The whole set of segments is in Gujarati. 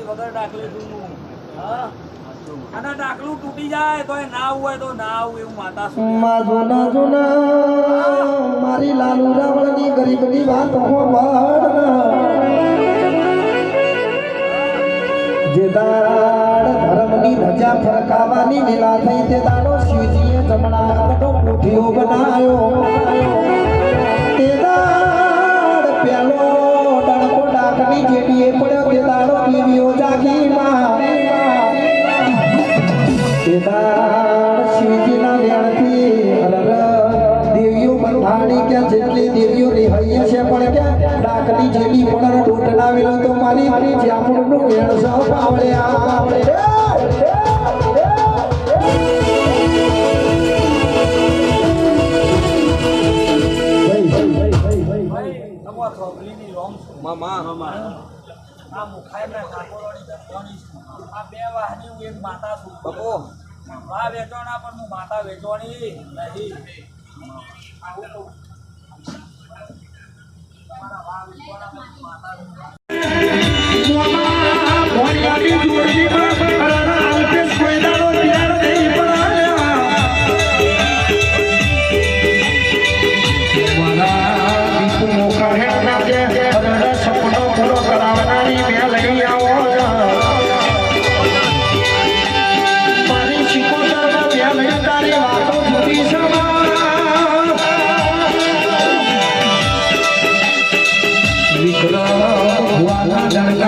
વગર ડાકલે તું હા અને ડાકલું તૂટી જાય તો એ ના હોય તો ના આવું એવું માતા જોના જોના મારી લાલુ રાવણની ગરીબની વાત જે દાડ ધર્મની ધજા ફરકાવાની લીલા થઈ તે દાડો શિવજીએ જમણા તો કોઠીઓ બનાવ્યો તે દાડ પેલો ડણકો ડાકની જેડીએ પડ્યો તે દાડો દેવીઓ જાગી માં તે દાડ શિવજીના વ્યાણથી દેવીઓ બંધાણી કે જેટલી દેવીઓ રિહાઈએ છે પણ કે ડાકની જેડી પણ ટૂટનાવેલો તો મારી જામુનનું વેણ સહ પાવળ્યા આ મુખાઈના ઠાકોરોની દર્શોની આ બે વાહની હું એક માતા છું બબો આ વેચોણા પણ હું માતા વેચવાની નહીં તમારા વાહ વેચવાના પણ માતા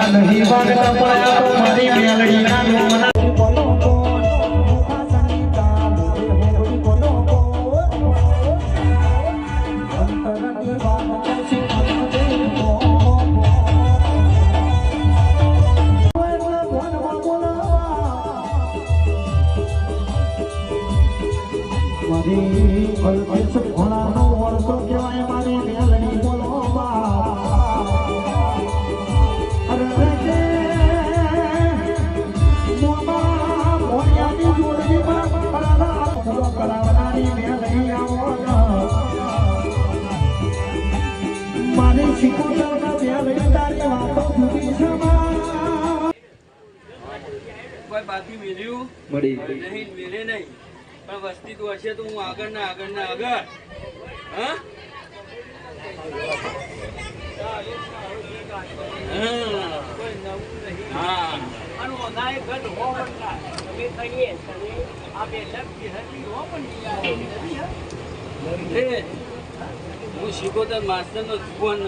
नहीं मानता पड़ा तो मारी मेलड़ी ना मना बोलो बोल मुखा संगीता होड़ी बोलो बोल अंतरंगी बात कैसी करते हो मारी कल कैसे घोड़ा नो वर्षो केवाय मारी मेलड़ी बोलो કોઈ બાકી મેલ્યું નહીં મેલે નહીં પણ વસ્તી તો હશે તો હું આગળ ના આગળ હા હું શીખોતર માસ્ટર નો ફોન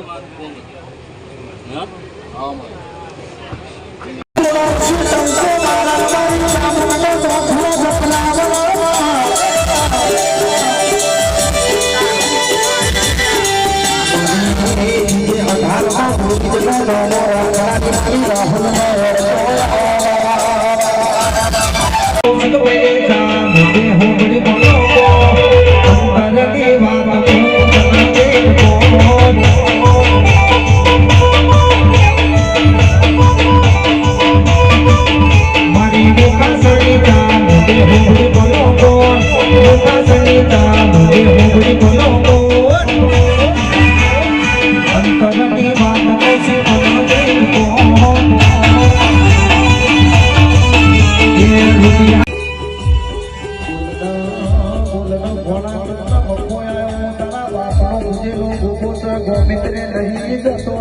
મિત્રે નહીં જતો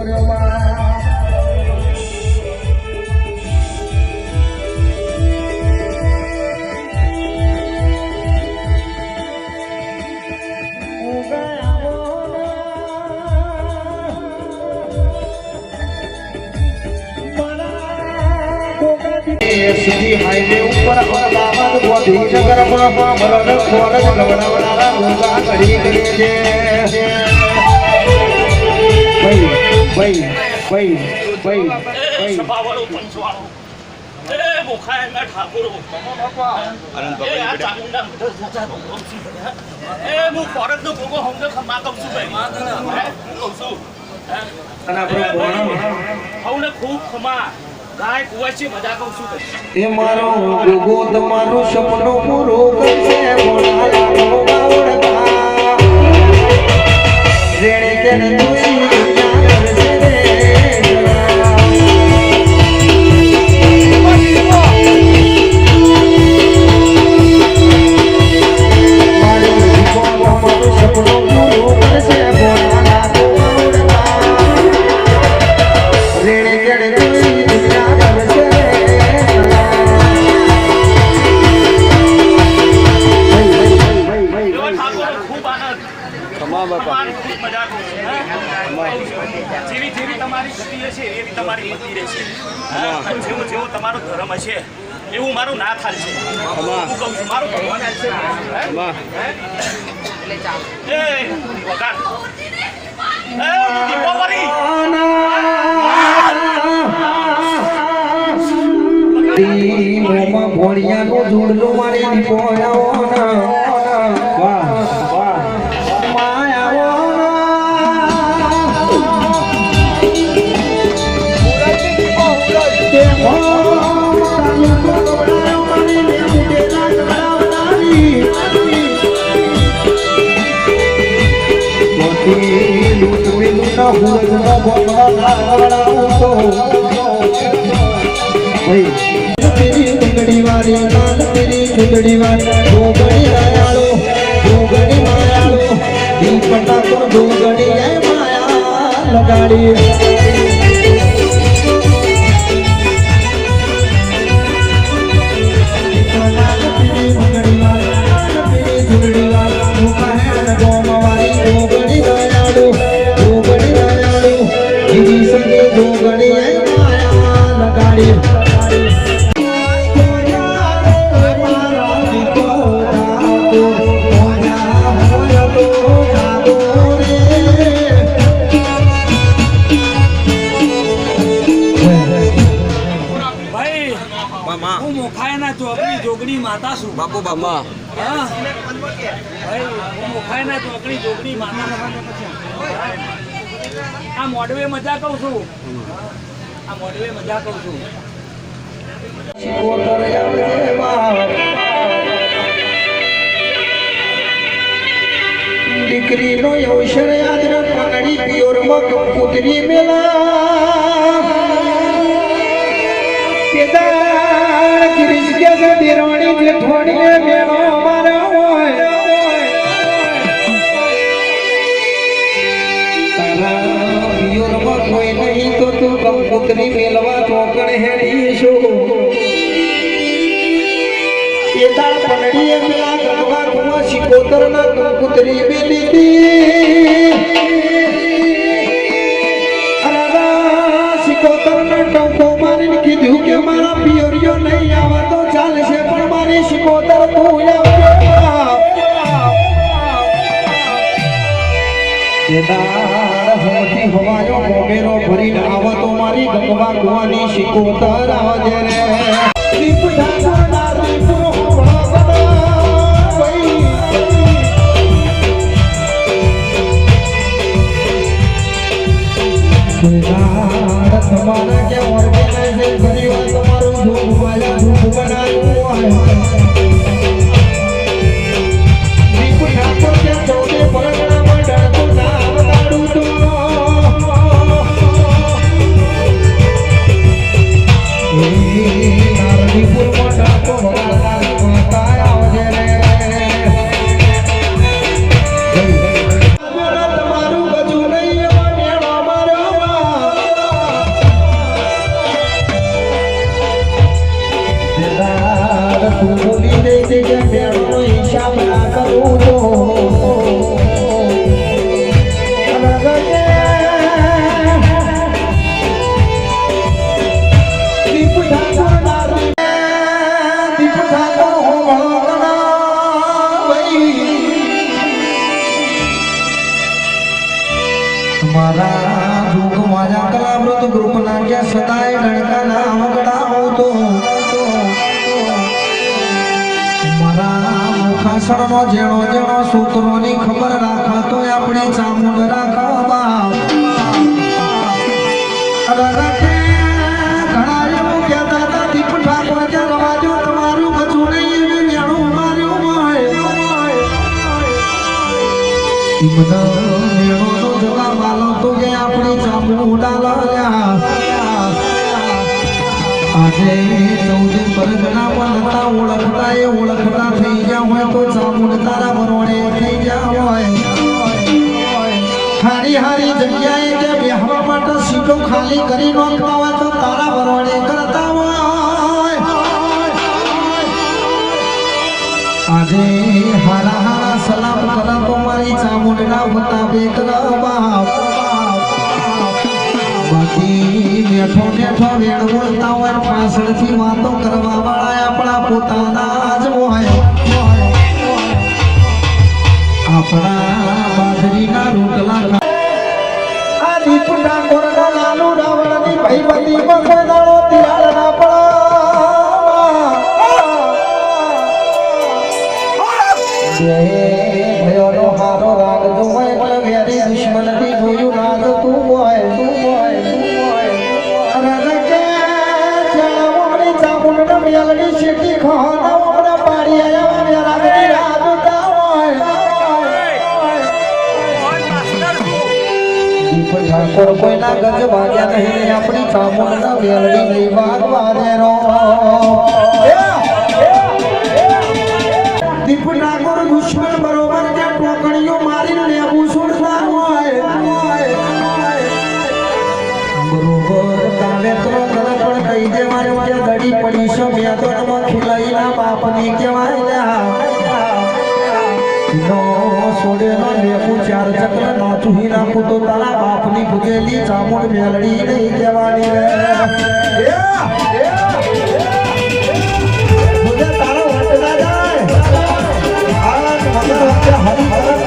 સીધી હાઈવે ઉપર અમદાવાદ ગાંધીનગરમાં મરણ ખોરજ લવડાવનારા ઊંઘા કરી દે છે સભાવાળો પંચવાળો એ મુખાયના ઠાકોરો એ આ ચામુંડા એ હું ફોરતનો ભોગો હમને ખમા કહું છું ભાઈ કહું છું હવને ખૂબ ખમા ગાય કુવાસી મજા કહું છું એ મારો ભોગો તમારું સપનું પૂરું કરશે બોલાયા બાવળતા રેણે કેને જોઈ તમારી ખૂબ મજા જેવી જેવી તમારી ગતિ હશે એવી તમારી ગતિ રહેશે જેવો જેવો તમારો ધર્મ હશે એવું મારું ના થાય છે હું કહું છું મારું ભગવાન છે વગાડ દીપાવળી મોમાં ભોળિયાનો ઝૂંડલો મારી દીપો આવો વાહ વાહ ચુંદડી વાળી કાન તેરી ચુંદડી વાળી ડોગડી માયાળો ડોગડી માયાળો દીપટા તો ડોગડી એ માયા લગાડી જોગણી માતા છું બાપુ બાપા મુખાયના ચોકડી જોગણી માતા આ મોડવે મજા કહું છું આ મોડવે મજા કહું છું દીકરીનો અવસર યાદ પગડી પિયોરમાં પુતરી મેલા કેદાર ગિરીશ કે દેરવાણી જે થોડીએ મેળો મારા હોય તારા પિયોરમાં કોઈ નહીં તો તું કંકુતરી મેલવા ચોકડ હેડી છો કેદાર પગડીએ મેલા ગંગા કુવા શિકોતરના કંકુતરી મેલીતી શિકોતરના ટંકો મારીને કીધું કે મારા પિયરિયો નહીં આવે તો ચાલશે પણ મારી શિકોતર તું હોતી હવાયો મોમેરો ભરીને આવો તો મારી ગંગવા કુવાની શિકોતર આવજે રે દીપ ઢાંકણા દીપનો તમારા કે ઓર્ગેનાઇઝેશન કર્યું તમારું ધૂપ વાળા ધૂપ બનાવ્યું દીપ ઠાકોર કે ચૌદે પરગણામાં ડરતો ના આવતાડું તો નારદીપુરમાં ડાકો ભગવાન માતા આવજે રે તમારું બધું નહીં તું બોલી દે છે કે મેળોનો હિસાબ ના કરું તો દીપ ઠાકોર હો મારા દુઃખ મારા કલામૃત ગ્રુપના કે સદાય ગણકાના વગડા હોતો ખાસણનો જેણો જેણો સૂત્રોની ખબર રાખતો આપણે ચામુંડ રાખવા ઘણા એવું કહેતા હતા દીપ ઠાકોર કે રવાજો તમારું બધું નહીં એવી મેળું માર્યું મને મેળોનો જવાબ આલો તો કે આપણી ચામુંડા લાવ્યા આજે ચૌદે પરગણામાં નતા ઓળખતા એ ઓળખતા થઈ ગયા હોય તો ચામુંડ તારા ભરોણે થઈ ગયા હોય હારી હારી જગ્યાએ જે બેહવા માટે સીટો ખાલી કરી નોખતા હોય તો તારા ભરોણે કરતા હોય આજે હારા હારા સલામ કરા તો મારી ચામુંડના વતા બેકરા બાપ બાકી મેઠો મેઠો વેણ બોલતા હોય પાછળથી વાતો કરવા વાળા આપણા પોતાના જ હોય આપણા બાજરીના રોટલા આ દીપના કોરડા લાલુ રાવણની ભાઈબંધી માં કોઈ દાડો તિરાડ ના પડે ભયોનો હારો રાગ જો હોય એટલે વેરી દુશ્મનથી જોયું રાગ તું હોય રાજા કે જ્યાં મોરી ચામુંડના મેલડી શેટી ખાના ઓમડા પાડી આયા વેરાગની રાગ તા હોય ઠાકોર કોઈના ગજ વાગ્યા નહીં આપણી ચામુંડના વેલડી નહીં વાગવા દે રો દીપ ઠાકોર દુશ્મન બરોબર કે ટોકણીઓ મારીને લેવું છોડતા હોય બરોબર તારે તો પણ કહી દેવાનું કે દડી પડી છે મેદોનમાં ખીલાઈના બાપની કહેવાય નો સોડેનો લેવું ચાર ચક્ર નાચું હી નાખું તો તારા બાપની ભૂગેલી ચામુંડ મેલડી નહીં કહેવાની રે મુજે તારો વટ ના જાય આ મગર વચ્ચે હરી ભરત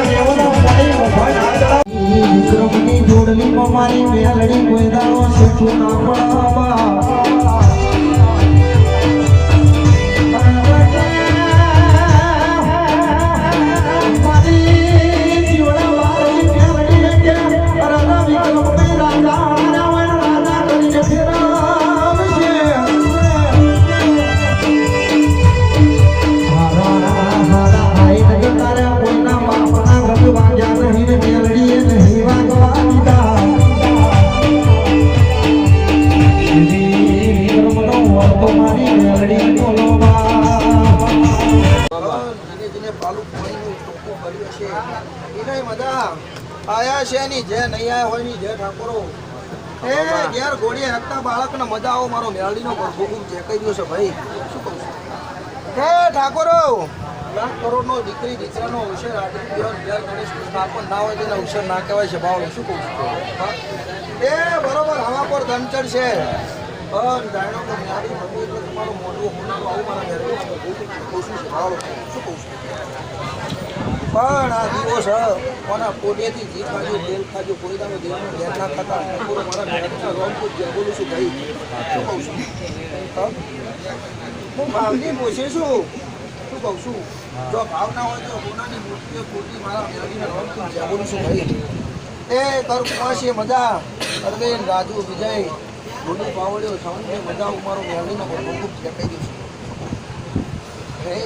દેવનો પાણી ઉભા ના ચડાવ વિક્રમની જોડલી મારી મેલડી કોઈ દાડો સેઠું ના પડાવા આયા છે ની જે નહીં આયા હોય ની જે ઠાકોરો એ ઘેર ઘોડીએ હકતા બાળકને મજા આવો મારો મેલડીનો ભૂગુમ જે કહી દો છે ભાઈ શું કહું હે ઠાકોરો લાખ કરોડનો દીકરી દીકરાનો અવસર આટલી ઘેર ગણેશ સ્થાપન ના હોય તેના અવસર ના કહેવાય છે બાવળો શું કહું એ બરોબર હવા પર ધનચર છે પણ જાણો કે મેલડી ભગવી એટલે તમારું મોઢું હોનારું આવું મારા મેલડી શું છે બાવળો શું કહું પણ આ દિવસ કોના પોટેથી ઘી ખાજો તેલ ખાજો કોઈ તમે દેવનું ધ્યાન ના ખાતા ઠાકોરો મારા મેળવીના રોમપુર જ્યાં બોલું છું ભાઈ શું કહું છું હું ભાવની પૂછે છું શું કહું છું જો ભાવ ના હોય તો હોનાની મૂર્તિઓ પૂરતી મારા મેળવીના રોમપુર જ્યાં બોલું છું ભાઈ એ કરું છે મજા અરવિંદ રાજુ વિજય ગુડુ પાવડ્યો સૌને મજા હું મારો મેળવીનો રોમપુર જ્યાં કહી દઉં છું હે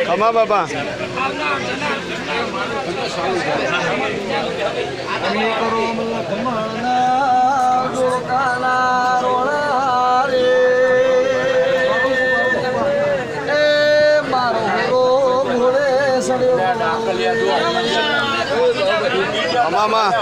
ખમા બાપા ખમામાં